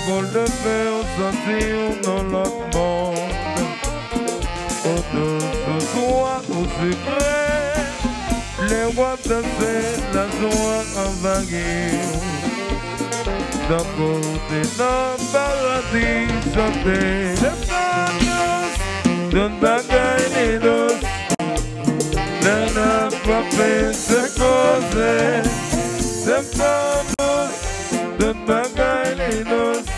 boule de feu, on sentit dans l'autre monde. Au douce soir, au sucré, les rois dansaient la joie en vague. D'un côté, dans le paradis, chantait. C'est pas douce, d'une bagaille ni douce. D'un a frappé, c'est causé. C'est pas douce, d'une bagaille ni douce.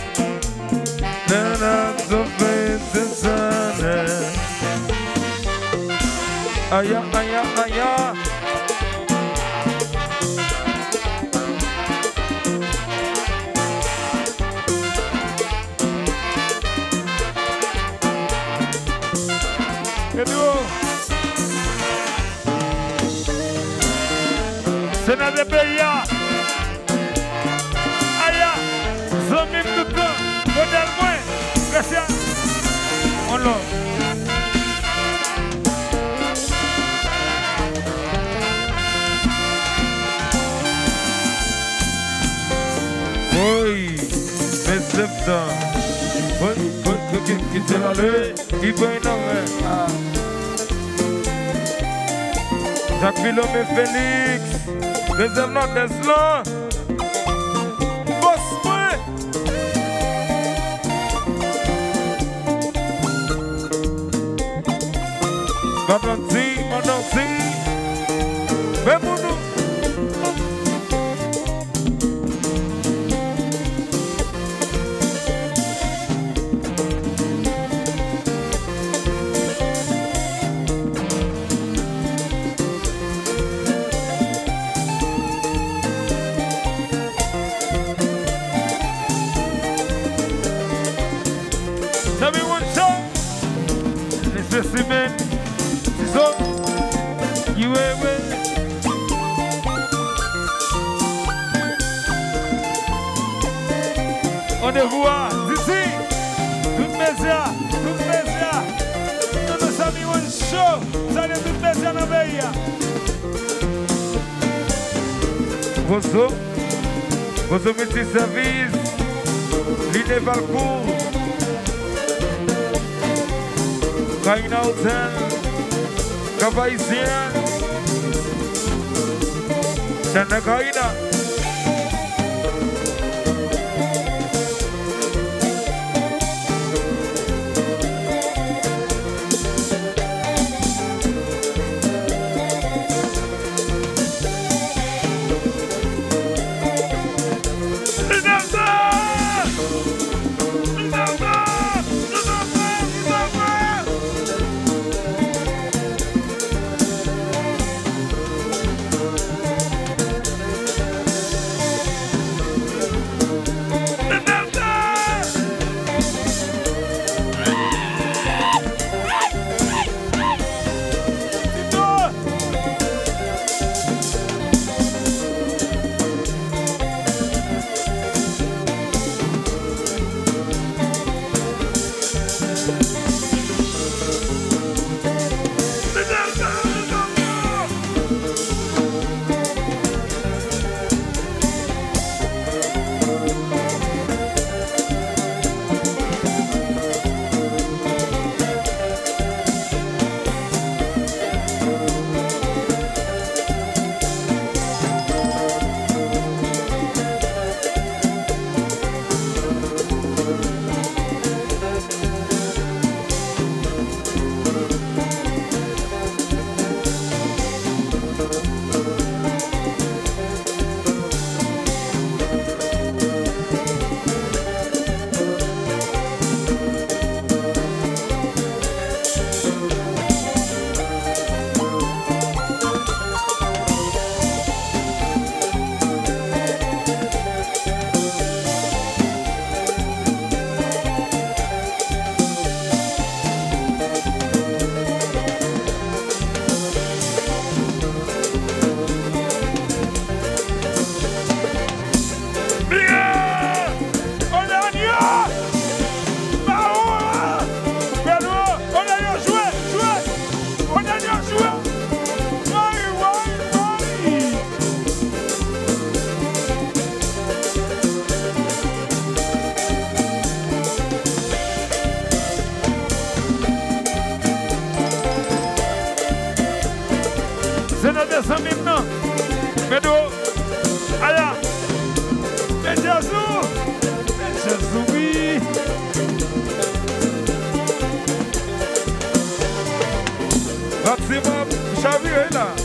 D'un a frappé, c'est sané. Aïe, aïe, aïe, aïe. C'est dans des pays. Aïe, zombie tout le temps. Modèle moins. Merci. On l'a. Oui, mais septembre. Qui te l'a levé, qui peut y nommer. Jacques Villaume et Félix, deuxième nom d'Eslan. Boss, ouais. Madame-ti, mais pour nous. Specimen, so you ever on the voix, ici, toute mésia, nous nous sommes un show, ça est toute mésia dans le pays. Vosso multiservice, l'île Valcourt. Kaina Hotel, Cap-Haïtien, Santa Kaina. Mano! Jesus! Lá de cima, já viu aí lá?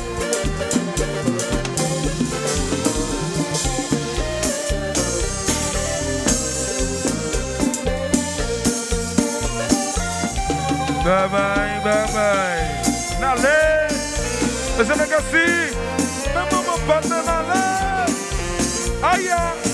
Bye. Na lei! Esse negócio assim! Vamos bater na lei! Ai, ai!